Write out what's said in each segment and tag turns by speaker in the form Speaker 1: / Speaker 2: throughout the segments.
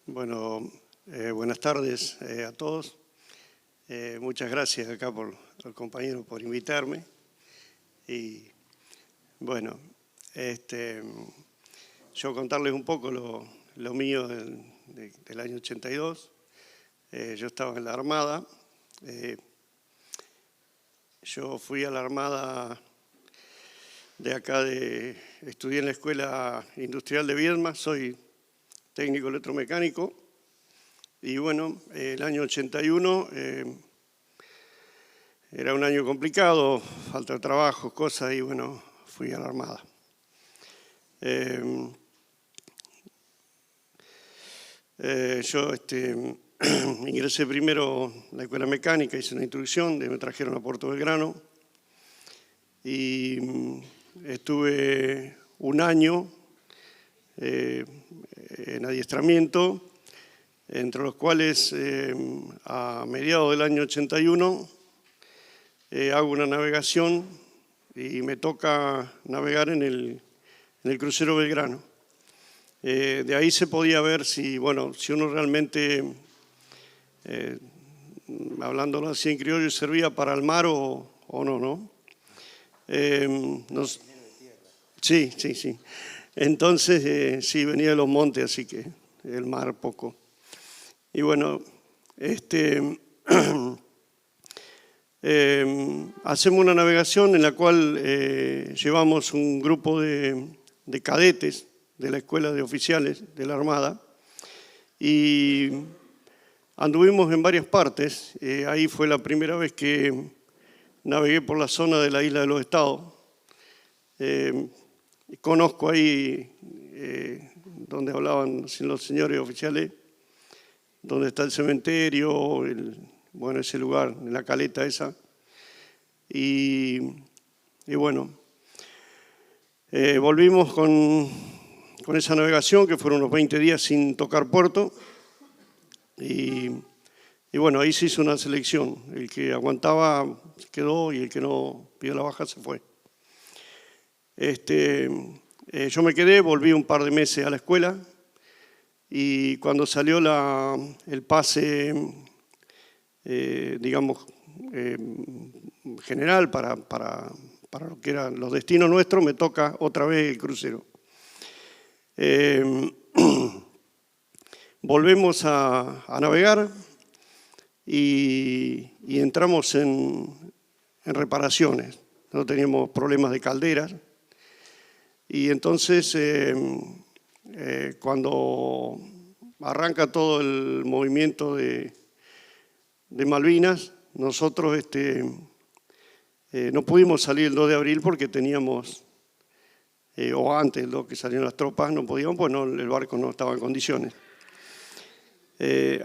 Speaker 1: Bueno, buenas tardes a todos. Muchas gracias acá al compañero por invitarme. Y bueno, yo contarles un poco lo mío del año 82. Yo estaba en la Armada. Yo fui a la Armada de acá, estudié en la Escuela Industrial de Viedma, soy técnico electromecánico, y bueno, el año 81 era un año complicado, falta de trabajo, cosas, y bueno, fui a la Armada. Yo ingresé primero en la Escuela Mecánica, hice una introducción, me trajeron a Puerto Belgrano, y estuve un año en adiestramiento, entre los cuales a mediados del año 81 hago una navegación y me toca navegar en el crucero Belgrano. De ahí se podía ver si uno realmente, hablándolo así en criollo, servía para el mar o no, ¿no? Sí. Entonces, sí, venía de los montes, así que el mar poco. Y bueno, hacemos una navegación en la cual llevamos un grupo de cadetes de la Escuela de Oficiales de la Armada y anduvimos en varias partes. Ahí fue la primera vez que navegué por la zona de la Isla de los Estados. Conozco ahí donde hablaban los señores oficiales, donde está el cementerio, ese lugar, en la caleta esa. Y bueno, volvimos con esa navegación, que fueron unos 20 días sin tocar puerto. Y bueno, ahí se hizo una selección. El que aguantaba quedó y el que no pidió la baja se fue. Yo me quedé, volví un par de meses a la escuela y cuando salió el pase, general para lo que eran los destinos nuestros, me toca otra vez el crucero. Volvemos a navegar y entramos en reparaciones. No teníamos problemas de calderas. Y entonces, cuando arranca todo el movimiento de Malvinas, nosotros no pudimos salir el 2 de abril porque teníamos, o antes, lo que salieron las tropas, no podíamos, pues el barco no estaba en condiciones.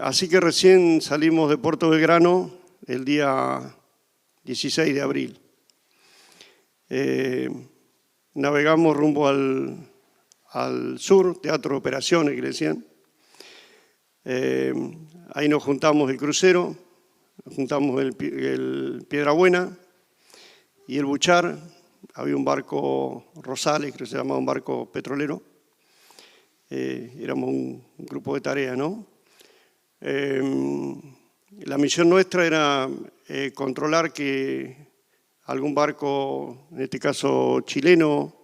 Speaker 1: Así que recién salimos de Puerto Belgrano el día 16 de abril. Navegamos rumbo al sur, Teatro de Operaciones, que le decían. Ahí nos juntamos el crucero, nos juntamos el Piedrabuena y el Buchar. Había un barco Rosales, creo que se llamaba un barco petrolero. Éramos un grupo de tarea, ¿no? La misión nuestra era controlar que algún barco, en este caso chileno,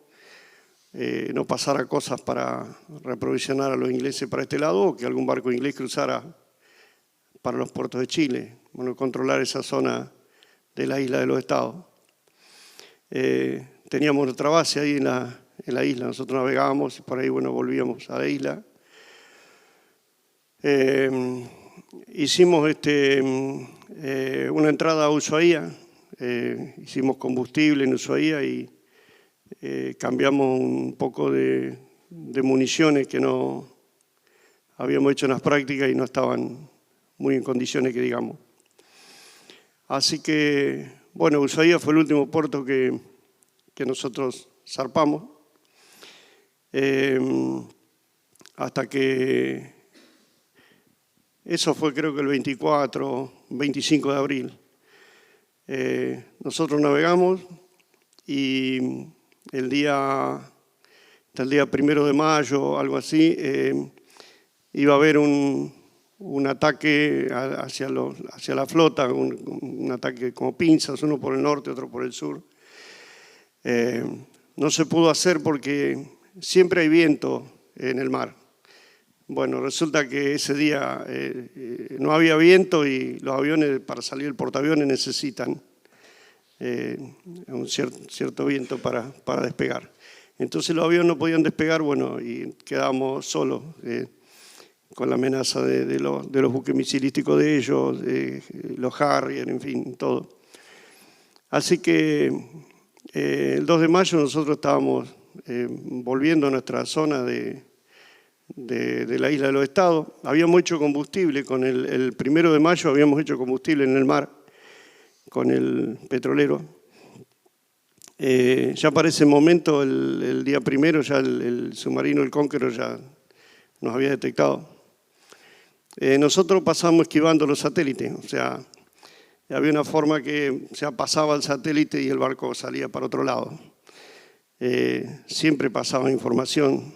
Speaker 1: no pasara cosas para reaprovisionar a los ingleses para este lado, o que algún barco inglés cruzara para los puertos de Chile. Bueno, controlar esa zona de la Isla de los Estados. Teníamos nuestra base ahí en la isla, nosotros navegábamos y por ahí volvíamos a la isla. Hicimos una entrada a Ushuaia. Hicimos combustible en Ushuaia y cambiamos un poco de municiones que no habíamos hecho en las prácticas y no estaban muy en condiciones, que digamos. Así que, Ushuaia fue el último puerto que nosotros zarpamos, hasta que eso fue, creo que el 25 de abril. Nosotros navegamos y hasta el día 1 de mayo, algo así, iba a haber un ataque hacia la flota, un ataque como pinzas, uno por el norte, otro por el sur. No se pudo hacer porque siempre hay viento en el mar. Bueno, resulta que ese día no había viento y los aviones, para salir del portaaviones, necesitan un cierto viento para despegar. Entonces los aviones no podían despegar, bueno, y quedábamos solos con la amenaza de los buques misilísticos de ellos, los Harrier, en fin, todo. Así que el 2 de mayo nosotros estábamos volviendo a nuestra zona de la isla de los Estados. Habíamos hecho combustible, con el 1 de mayo habíamos hecho combustible en el mar con el petrolero. Ya para ese momento, el día primero, ya el submarino, el Conqueror, ya nos había detectado. Nosotros pasamos esquivando los satélites, o sea, había una forma que pasaba el satélite y el barco salía para otro lado. Siempre pasaba información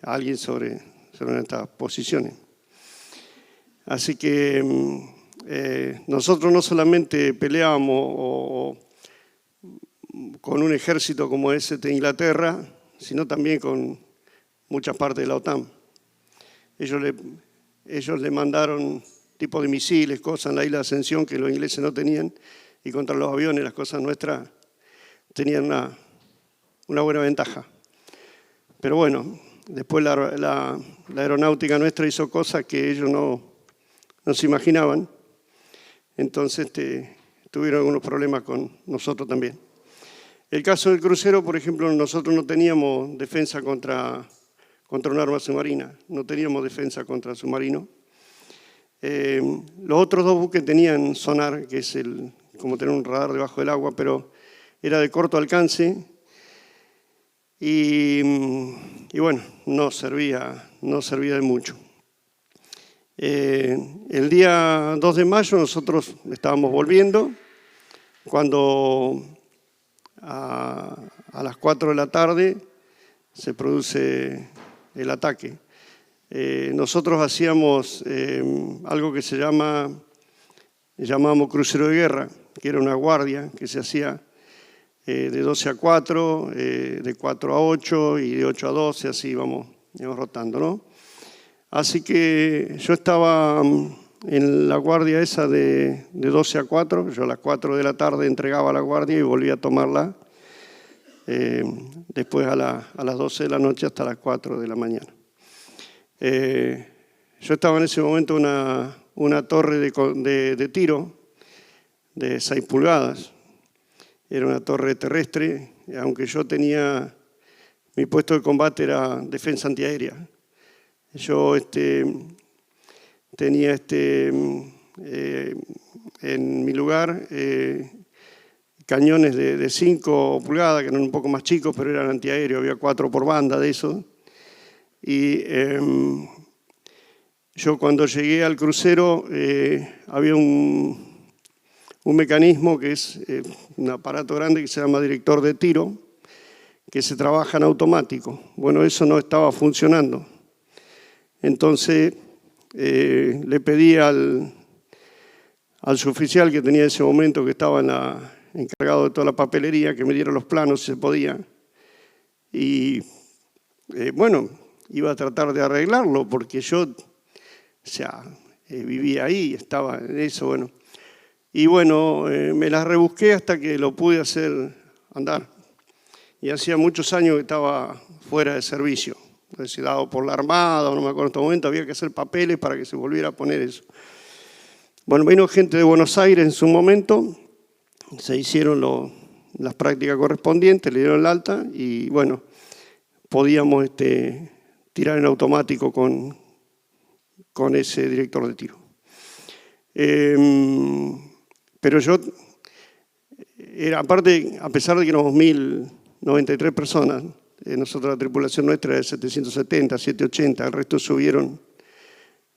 Speaker 1: a alguien sobre nuestras posiciones. Así que nosotros no solamente peleábamos con un ejército como ese de Inglaterra, sino también con muchas partes de la OTAN. Ellos le mandaron tipos de misiles, cosas en la isla de Ascensión que los ingleses no tenían, y contra los aviones las cosas nuestras tenían una buena ventaja. Pero bueno, después la aeronáutica nuestra hizo cosas que ellos no se imaginaban, entonces tuvieron algunos problemas con nosotros también. El caso del crucero, por ejemplo, nosotros no teníamos defensa contra un arma submarina, no teníamos defensa contra el submarino. Los otros dos buques tenían sonar, que es como tener un radar debajo del agua, pero era de corto alcance y bueno, no servía de mucho. El día 2 de mayo nosotros estábamos volviendo, cuando a las 4 de la tarde se produce el ataque. Nosotros hacíamos algo que llamábamos crucero de guerra, que era una guardia que se hacía de 12 a 4, de 4 a 8 y de 8 a 12, así íbamos rotando, ¿no? Así que yo estaba en la guardia esa de 12 a 4, yo a las 4 de la tarde entregaba la guardia y volvía a tomarla después a las 12 de la noche hasta las 4 de la mañana. Yo estaba en ese momento en una torre de tiro de 6 pulgadas. Era una torre terrestre, aunque yo mi puesto de combate era defensa antiaérea. Yo tenía en mi lugar cañones de 5 pulgadas, que eran un poco más chicos, pero eran antiaéreos, había 4 por banda de esos. Y yo cuando llegué al crucero había un mecanismo que es un aparato grande que se llama director de tiro, que se trabaja en automático. Bueno, eso no estaba funcionando. Entonces le pedí al suboficial que tenía en ese momento, que estaba encargado de toda la papelería, que me diera los planos si se podía. Y bueno, iba a tratar de arreglarlo porque yo vivía ahí, estaba en eso, bueno. Y bueno, me las rebusqué hasta que lo pude hacer andar. Y hacía muchos años que estaba fuera de servicio, dado por la Armada, no me acuerdo en este momento, había que hacer papeles para que se volviera a poner eso. Bueno, vino gente de Buenos Aires en su momento, se hicieron las prácticas correspondientes, le dieron el alta y bueno, podíamos tirar en automático con ese director de tiro. Pero yo, aparte, a pesar de que éramos 1093 personas, nosotros la tripulación nuestra era de 770, 780, el resto subieron,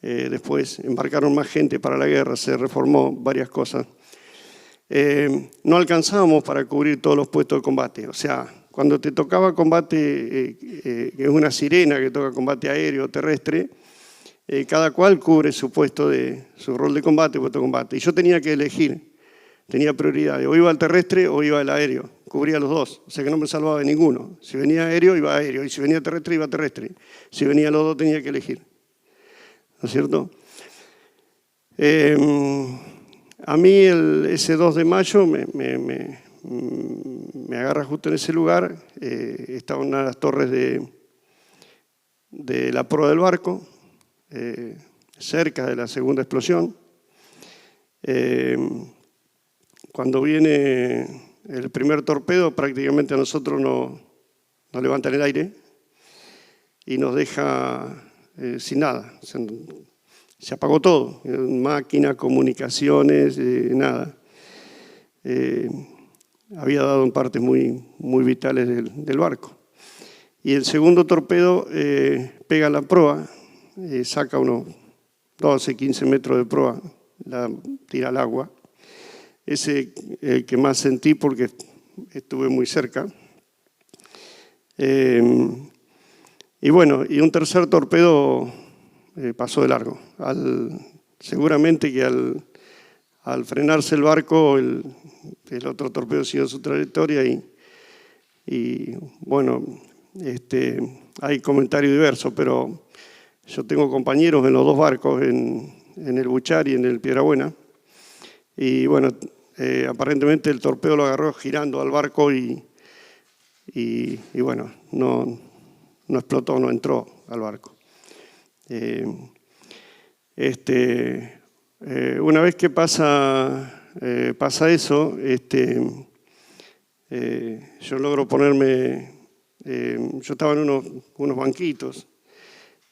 Speaker 1: después embarcaron más gente para la guerra, se reformó varias cosas. No alcanzábamos para cubrir todos los puestos de combate, o sea, cuando te tocaba combate, que es una sirena que toca combate aéreo o terrestre, cada cual cubre su puesto su rol de combate, puesto de combate. Y yo tenía que elegir, tenía prioridades, o iba al terrestre o iba al aéreo, cubría los dos, o sea que no me salvaba de ninguno. Si venía aéreo, iba aéreo, y si venía terrestre, iba terrestre. Si venía los dos, tenía que elegir, ¿no es cierto? A mí ese 2 de mayo me agarra justo en ese lugar, estaba en una de las torres de la proa del barco, cerca de la segunda explosión. Cuando viene el primer torpedo, prácticamente a nosotros nos levantan el aire y nos deja sin nada. Se apagó todo, máquinas, comunicaciones, nada. Había dado en partes muy vitales del barco. Y el segundo torpedo pega la proa, saca unos 12, 15 metros de proa, la tira al agua. Ese el que más sentí porque estuve muy cerca. Y bueno, y un tercer torpedo pasó de largo. Seguramente que al frenarse el barco, el otro torpedo siguió su trayectoria y bueno, hay comentarios diversos, pero yo tengo compañeros en los dos barcos, en el Buchar y en el Piedrabuena, y bueno, aparentemente el torpedo lo agarró girando al barco y bueno, no explotó, no entró al barco. Una vez que pasa eso, yo logro ponerme, yo estaba en unos banquitos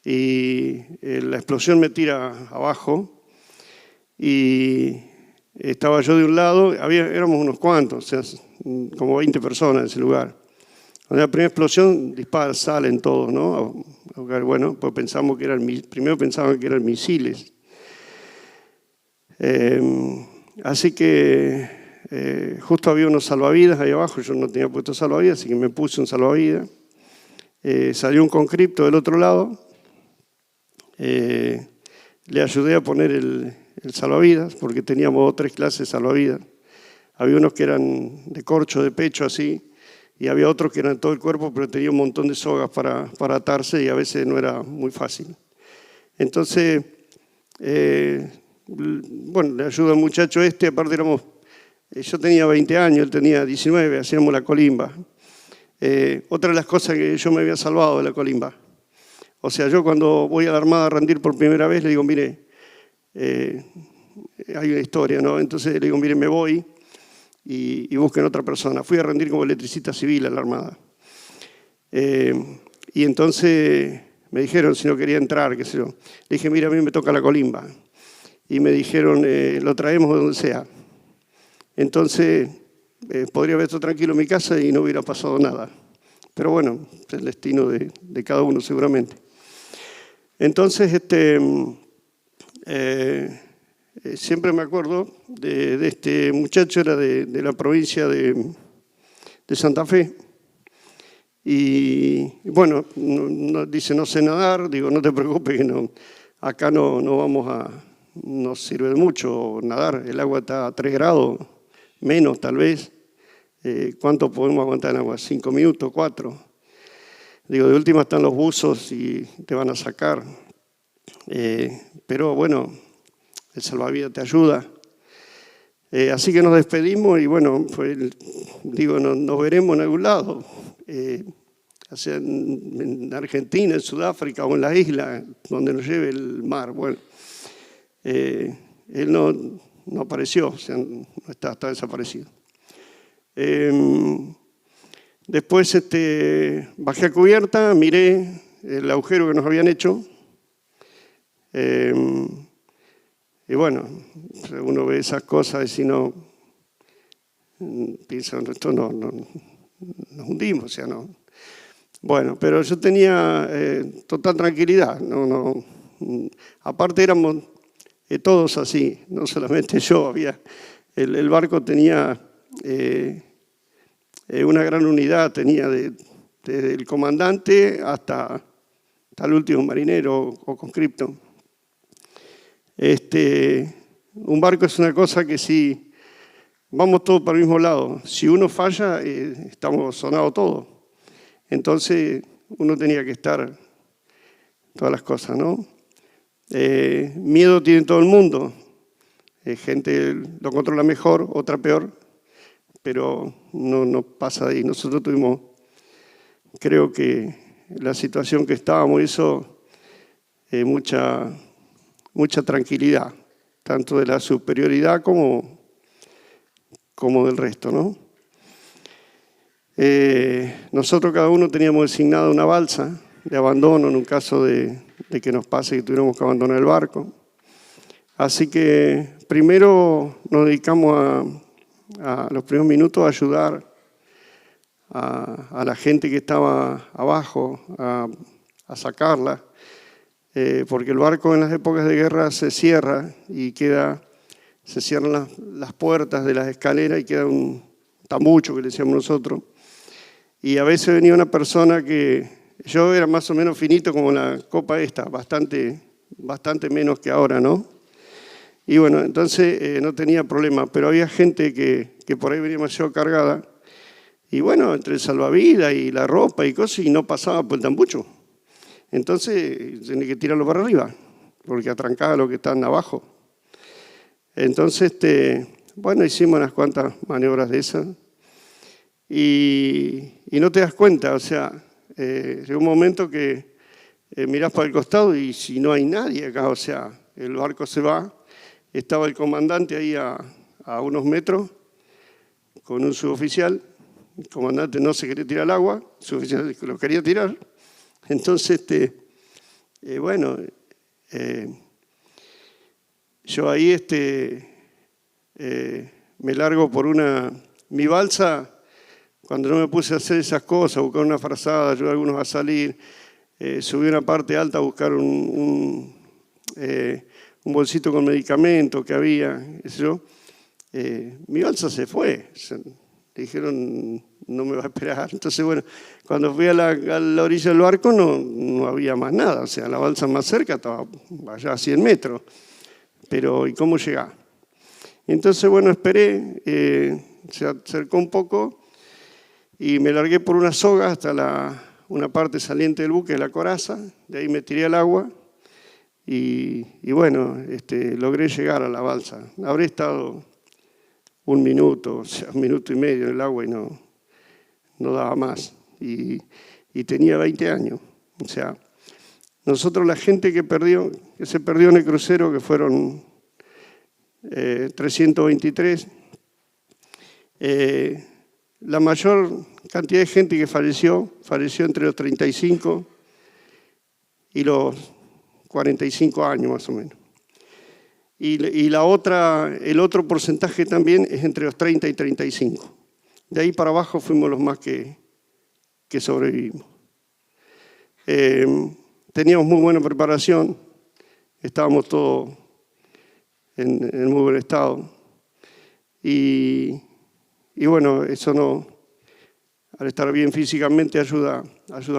Speaker 1: y la explosión me tira abajo y estaba yo de un lado, éramos unos cuantos, o sea, como 20 personas en ese lugar. Cuando la primera explosión dispara, salen todos, ¿no? Bueno, pues primero pensaban que eran misiles. Así que justo había unos salvavidas ahí abajo, yo no tenía puesto salvavidas, así que me puse un salvavidas. Salió un conscripto del otro lado, le ayudé a poner el salvavidas, porque teníamos 3 clases de salvavidas. Había unos que eran de corcho, de pecho, así, y había otros que eran de todo el cuerpo, pero tenía un montón de sogas para atarse y a veces no era muy fácil. Entonces, bueno, le ayudo al muchacho aparte yo tenía 20 años, él tenía 19, hacíamos la colimba. Otra de las cosas que yo me había salvado de la colimba. O sea, yo cuando voy a la Armada a rendir por primera vez, le digo, mire, hay una historia, ¿no? Entonces le digo, mire, me voy y busquen otra persona. Fui a rendir como electricista civil a la Armada. Y entonces me dijeron si no quería entrar, qué sé yo. Le dije, mira, a mí me toca la colimba. Y me dijeron, lo traemos de donde sea. Entonces, podría haber estado tranquilo en mi casa y no hubiera pasado nada. Pero bueno, es el destino de cada uno seguramente. Entonces, siempre me acuerdo de este muchacho, era de la provincia de Santa Fe. Y bueno, dice, no sé nadar, digo, no te preocupes, que acá no sirve de mucho nadar, el agua está a 3 grados, menos tal vez. ¿Cuánto podemos aguantar en agua? 5 minutos, 4. Digo, de última están los buzos y te van a sacar. Pero bueno, el salvavidas te ayuda. Así que nos despedimos y bueno, nos veremos en algún lado. sea en Argentina, en Sudáfrica o en las islas, donde nos lleve el mar. Bueno, él no apareció, o sea, está desaparecido. Después bajé a cubierta, miré el agujero que nos habían hecho. Y bueno, uno ve esas cosas y si no, piensa, esto nos hundimos, o sea, no. Bueno, pero yo tenía total tranquilidad. Aparte éramos todos así, no solamente yo, el barco tenía una gran unidad, tenía desde el comandante hasta el último marinero o conscripto. Un barco es una cosa que si vamos todos para el mismo lado, si uno falla, estamos sonados todos. Entonces uno tenía que estar todas las cosas, ¿no? Miedo tiene todo el mundo. Gente lo controla mejor, otra peor, pero no pasa de ahí. Nosotros tuvimos, creo que la situación que estábamos hizo mucha tranquilidad, tanto de la superioridad como del resto, ¿no? Nosotros cada uno teníamos designada una balsa de abandono en un caso de que nos pase que tuviéramos que abandonar el barco. Así que primero nos dedicamos a los primeros minutos a ayudar a la gente que estaba abajo, a sacarla, porque el barco en las épocas de guerra se cierra y se cierran las puertas de las escaleras y queda un tambucho que le decíamos nosotros. Y a veces venía una persona que yo era más o menos finito como la copa esta, bastante menos que ahora, ¿no? Y bueno, entonces no tenía problema, pero había gente que por ahí venía demasiado cargada y bueno, entre el salvavidas y la ropa y cosas, y no pasaba por el tambucho. Entonces tenía que tirarlo para arriba, porque atrancaba a los que estaban abajo. Entonces, bueno, hicimos unas cuantas maniobras de esas y no te das cuenta, o sea, llegó un momento que mirás para el costado y si no hay nadie acá, o sea, el barco se va, estaba el comandante ahí a unos metros con un suboficial, el comandante no se quería tirar al agua, el suboficial lo quería tirar, entonces, bueno, yo ahí me largo por mi balsa, cuando no me puse a hacer esas cosas, buscar una frazada, ayudar a algunos a salir, subí a una parte alta a buscar un bolsito con medicamento que había, eso. Mi balsa se fue, le dijeron no me va a esperar. Entonces, bueno, cuando fui a la orilla del barco no había más nada, o sea, la balsa más cerca estaba allá a 100 metros, pero ¿y cómo llegar? Entonces, bueno, esperé, se acercó un poco y me largué por una soga hasta una parte saliente del buque, la coraza, de ahí me tiré al agua y bueno, logré llegar a la balsa. Habré estado un minuto, o sea, 1 minuto y medio en el agua y no daba más. Y tenía 20 años. O sea, nosotros la gente que se perdió en el crucero, que fueron 323, la mayor cantidad de gente que falleció entre los 35 y los 45 años más o menos. Y el otro porcentaje también es entre los 30 y 35. De ahí para abajo fuimos los más que sobrevivimos. Teníamos muy buena preparación, estábamos todos en muy buen estado. Y bueno, eso al estar bien físicamente ayuda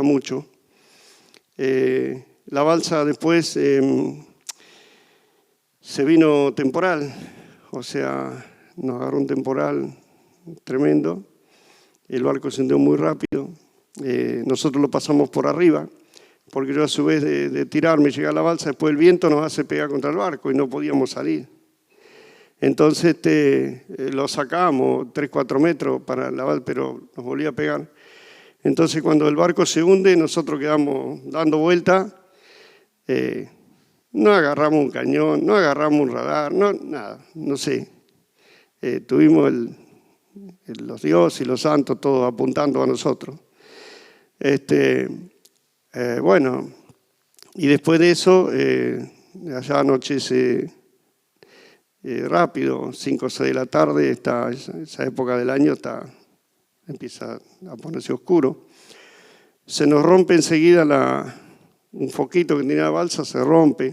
Speaker 1: mucho. La balsa después se vino temporal, o sea, nos agarró un temporal tremendo, el barco se hundió muy rápido, nosotros lo pasamos por arriba, porque yo a su vez de tirarme, llegar a la balsa, después el viento nos hace pegar contra el barco y no podíamos salir. Entonces lo sacamos 3-4 metros para la balsa, pero nos volvía a pegar. Entonces cuando el barco se hunde, nosotros quedamos dando vuelta, no agarramos un cañón, no agarramos un radar, nada, no sé. Tuvimos los dioses y los santos todos apuntando a nosotros. Bueno, y después de eso, allá anochece rápido, 5 o 6 de la tarde, esa época del año empieza a ponerse oscuro. Se nos rompe enseguida un foquito que tenía la balsa, se rompe,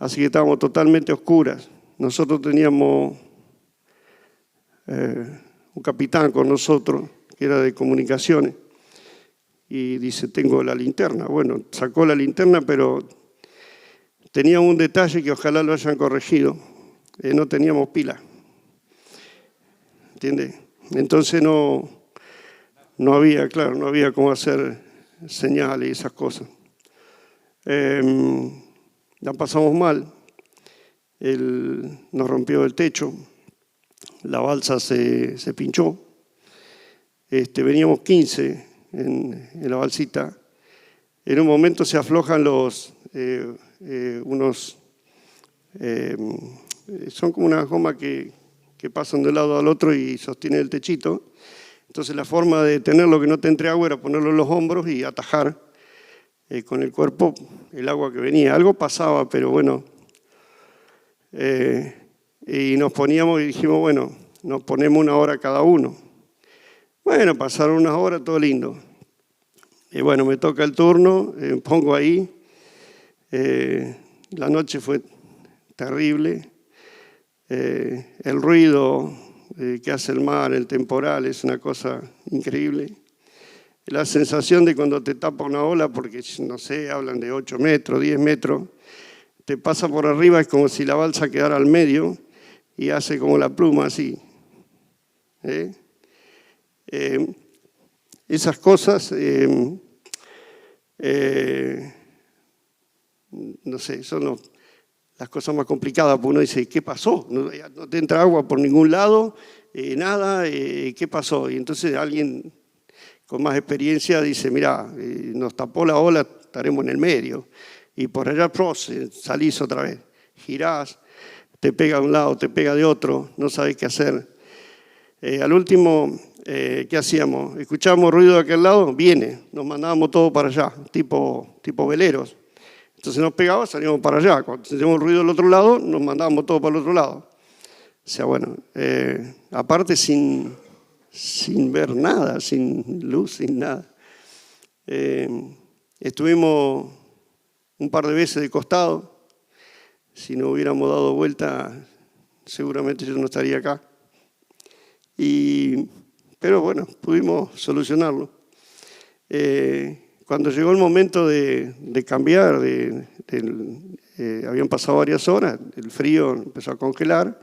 Speaker 1: así que estábamos totalmente oscuras. Nosotros teníamos un capitán con nosotros, que era de comunicaciones. Y dice, tengo la linterna. Bueno, sacó la linterna, pero tenía un detalle que ojalá lo hayan corregido. No teníamos pila. ¿Entiendes? Entonces no había, claro, no había cómo hacer señales y esas cosas. La pasamos mal. Nos rompió el techo. La balsa se pinchó. Veníamos 15 en la balsita. En un momento se aflojan son como unas gomas que pasan de un lado al otro y sostienen el techito. Entonces la forma de tenerlo que no te entre agua era ponerlo en los hombros y atajar con el cuerpo el agua que venía. Algo pasaba, pero bueno. Y nos poníamos y dijimos, bueno, nos ponemos 1 hora cada uno. Bueno, pasaron unas horas, todo lindo. Y bueno, me toca el turno, pongo ahí. La noche fue terrible. El ruido que hace el mar, el temporal, es una cosa increíble. La sensación de cuando te tapa una ola, porque no sé, hablan de 8 metros, 10 metros, te pasa por arriba, es como si la balsa quedara al medio y hace como la pluma así. Esas cosas, no sé, son las cosas más complicadas, porque uno dice, ¿qué pasó? No te entra agua por ningún lado, nada, ¿qué pasó? Y entonces alguien con más experiencia dice, mira, nos tapó la ola, estaremos en el medio. Y por allá salís otra vez, girás, te pega de un lado, te pega de otro, no sabés qué hacer. Al último, ¿qué hacíamos? Escuchábamos ruido de aquel lado, viene, nos mandábamos todo para allá, tipo veleros. Entonces nos pegaba, salíamos para allá. Cuando teníamos ruido del otro lado, nos mandábamos todo para el otro lado. O sea, bueno, aparte sin ver nada, sin luz, sin nada. Estuvimos un par de veces de costado. Si no hubiéramos dado vuelta, seguramente yo no estaría acá. Pero bueno, pudimos solucionarlo. Cuando llegó el momento de cambiar, habían pasado varias horas, el frío empezó a congelar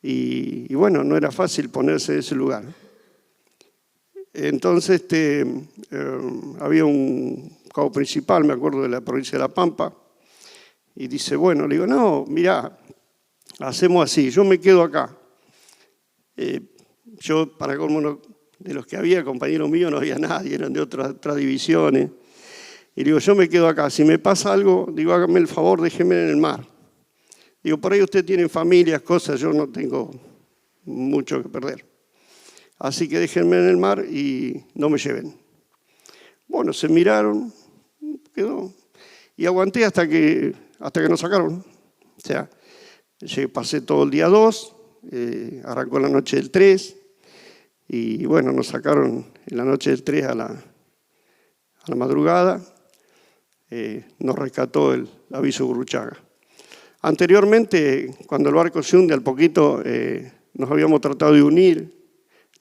Speaker 1: y bueno, no era fácil ponerse en ese lugar. Entonces había un cabo principal, me acuerdo, de la provincia de La Pampa, y dice, bueno, le digo, no, mirá, hacemos así, yo me quedo acá. Yo, para colmo, de los que había, compañeros míos, no había nadie, eran de otras divisiones. Y digo, yo me quedo acá. Si me pasa algo, digo, hágame el favor, déjeme en el mar. Digo, por ahí usted tiene familias, cosas, yo no tengo mucho que perder. Así que déjenme en el mar y no me lleven. Bueno, se miraron, quedó. Y aguanté hasta que nos sacaron. O sea, pasé todo el día 2, arrancó la noche del 3, y bueno, nos sacaron en la noche del 3 a la madrugada. Nos rescató el aviso Gurruchaga. Anteriormente, cuando el barco se hunde, al poquito nos habíamos tratado de unir,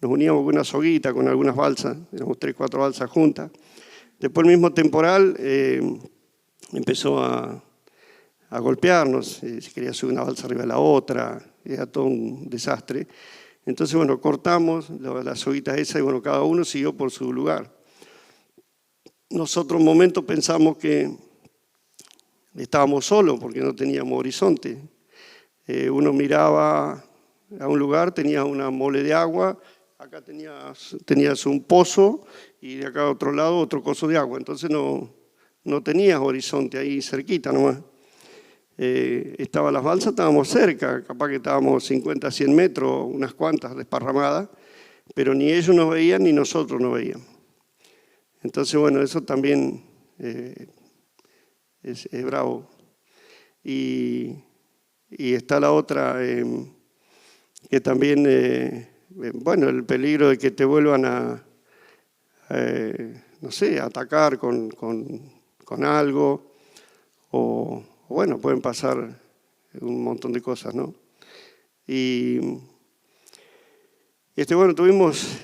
Speaker 1: nos uníamos con una soguita, con algunas balsas, éramos 3, 4 balsas juntas. Después el mismo temporal empezó a golpearnos, se quería subir una balsa arriba de la otra, era todo un desastre. Entonces, bueno, cortamos las soguitas esas y bueno, cada uno siguió por su lugar. Nosotros un momento pensamos que estábamos solos porque no teníamos horizonte. Uno miraba a un lugar, tenía una mole de agua, acá tenías un pozo y de acá a otro lado otro coso de agua. Entonces no tenías horizonte ahí cerquita nomás. Estaban las balsas, estábamos cerca, capaz que estábamos 50, 100 metros, unas cuantas desparramadas, pero ni ellos nos veían ni nosotros nos veíamos. Entonces, bueno, eso también es bravo. Y está la otra, que también, bueno, el peligro de que te vuelvan a, no sé, a atacar con algo, o bueno, pueden pasar un montón de cosas, ¿no? Y Bueno, tuvimos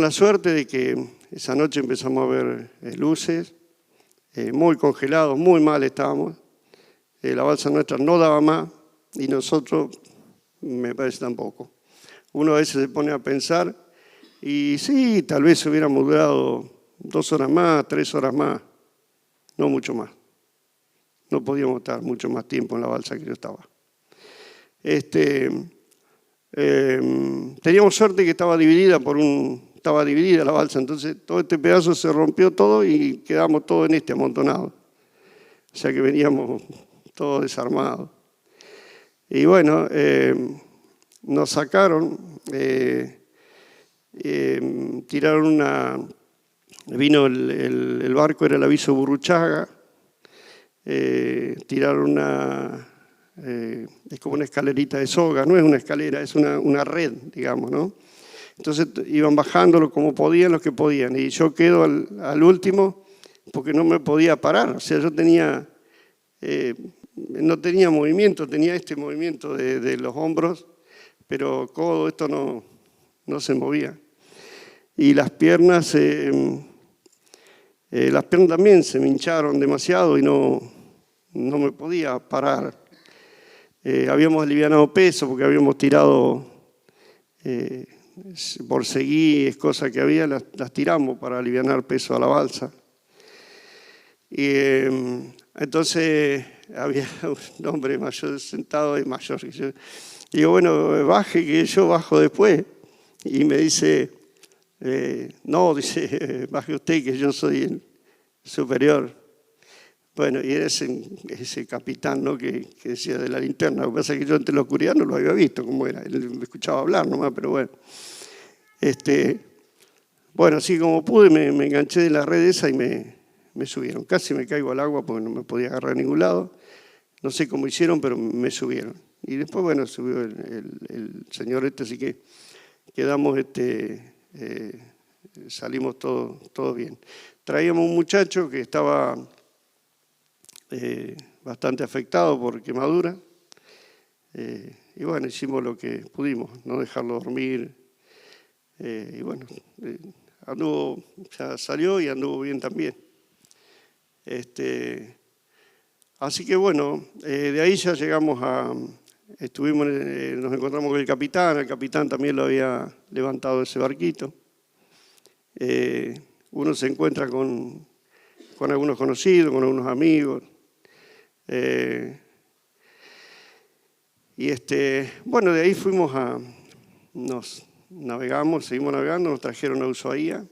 Speaker 1: la suerte de que esa noche empezamos a ver luces, muy congelados, muy mal estábamos. La balsa nuestra no daba más y nosotros, me parece, tampoco. Uno a veces se pone a pensar y sí, tal vez hubiéramos durado 2 horas más, 3 horas más, no mucho más. No podíamos estar mucho más tiempo en la balsa que yo estaba. Teníamos suerte que estaba dividida la balsa, entonces todo este pedazo se rompió todo y quedamos todos en amontonados. O sea que veníamos todos desarmados. Y bueno, nos sacaron, tiraron vino el barco, era el aviso Burruchaga, tiraron es como una escalerita de soga, no es una escalera, es una red, digamos, ¿no? Entonces iban bajándolo como podían, los que podían, y yo quedo al último porque no me podía parar, o sea, yo no tenía movimiento, tenía este movimiento de los hombros, pero codo, esto no se movía. Y las piernas también se me hincharon demasiado y no me podía parar. Habíamos alivianado peso porque habíamos tirado borceguíes, cosas que había, las tiramos para alivianar peso a la balsa. Y entonces había un hombre mayor sentado, mayor. Y digo, bueno, baje, que yo bajo después. Y me dice, no, dice, baje usted, que yo soy el superior. Bueno, y era ese capitán, ¿no?, que decía de la linterna. Lo que pasa es que yo entre la oscuridad no lo había visto cómo era. Él me escuchaba hablar nomás, pero bueno. Bueno, así como pude, me enganché de la red esa y me subieron. Casi me caigo al agua porque no me podía agarrar a ningún lado. No sé cómo hicieron, pero me subieron. Y después, bueno, subió el señor así que quedamos, salimos todos bien. Traíamos un muchacho que estaba bastante afectado por quemadura. Y bueno, hicimos lo que pudimos, no dejarlo dormir. Y bueno, anduvo, ya salió y anduvo bien también. Así que bueno, de ahí ya llegamos nos encontramos con el capitán también lo había levantado ese barquito. Uno se encuentra con algunos conocidos, con algunos amigos. Bueno, de ahí seguimos navegando, nos trajeron a Ushuaia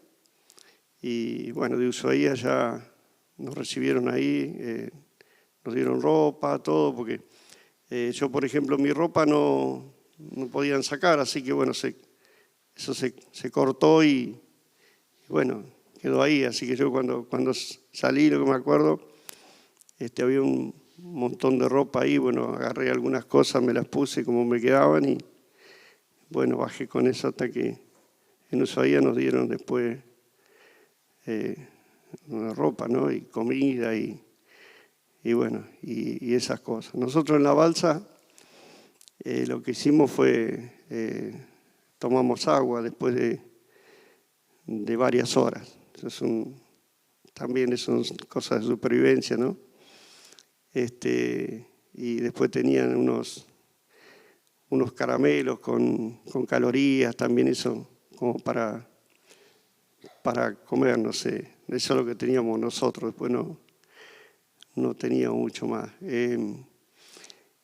Speaker 1: y bueno, de Ushuaia ya nos recibieron ahí, nos dieron ropa, todo, porque yo, por ejemplo, mi ropa no podían sacar, así que bueno, eso se cortó y bueno, quedó ahí. Así que yo cuando salí, lo que me acuerdo, había un montón de ropa ahí, bueno, agarré algunas cosas, me las puse como me quedaban y bueno, bajé con eso hasta que en Ushuaia nos dieron después una ropa, ¿no?, y comida y bueno, y esas cosas. Nosotros en la balsa lo que hicimos fue, tomamos agua después de varias horas. También son cosas de supervivencia, ¿no? Y después tenían unos caramelos con calorías, también eso como para comer, no sé. Eso es lo que teníamos nosotros, después no teníamos mucho más.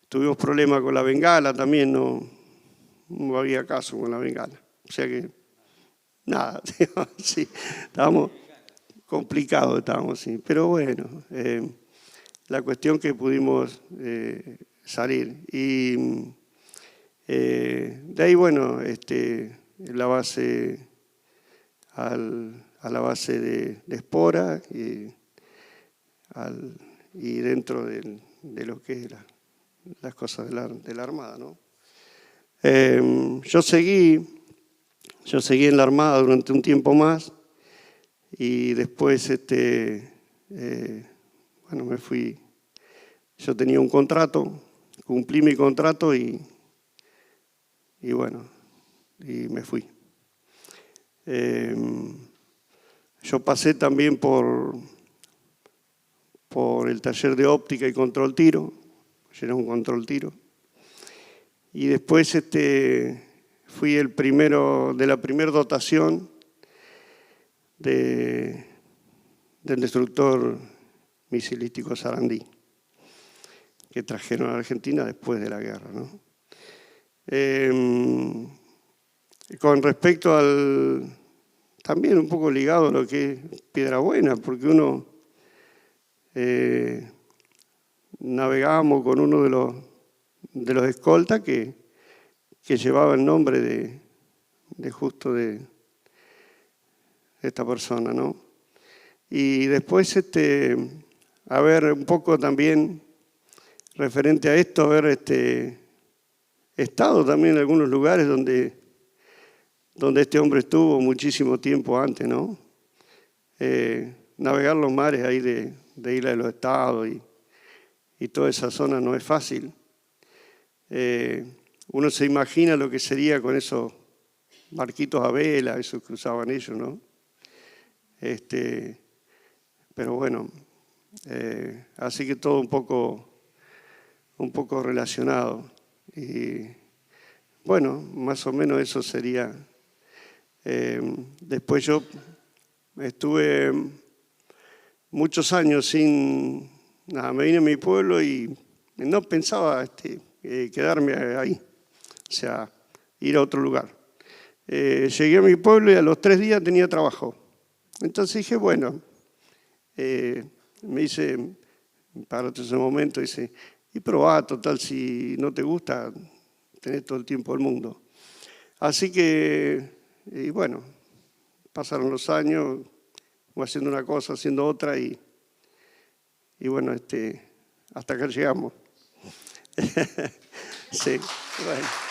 Speaker 1: Tuvimos problemas con la bengala también, no había caso con la bengala. O sea que, nada, sí, estábamos complicados, sí. Pero bueno, la cuestión que pudimos salir. Y de ahí, bueno, la base a la base de Espora y dentro de lo que es las cosas de la Armada, ¿no? Yo seguí en la Armada durante un tiempo más y después, bueno, me fui. Yo tenía un contrato, cumplí mi contrato y bueno, y me fui. Yo pasé también por el taller de óptica y control tiro, era un control tiro. Y después fui el primero de la primera dotación del destructor misilístico Sarandí, que trajeron a Argentina después de la guerra, ¿no? Con respecto también un poco ligado a lo que es Piedrabuena, porque uno navegábamos con uno de los escoltas que llevaba el nombre de justo de esta persona, ¿no? Y después, a ver, un poco también referente a esto, haber estado también en algunos lugares donde este hombre estuvo muchísimo tiempo antes, ¿no? Navegar los mares ahí de Isla de los Estados y toda esa zona no es fácil. Uno se imagina lo que sería con esos barquitos a vela, esos que usaban ellos, ¿no? Pero bueno, así que todo un poco relacionado. Y bueno, más o menos eso sería. Después yo estuve muchos años sin nada, me vine a mi pueblo y no pensaba quedarme ahí, o sea, ir a otro lugar. Llegué a mi pueblo y a los 3 días tenía trabajo. Entonces dije, bueno, me dice, para ese momento, dice, y probá, total, si no te gusta, tenés todo el tiempo del mundo. Así que, y bueno, pasaron los años, voy haciendo una cosa, haciendo otra, y bueno, hasta acá llegamos. Sí, bueno.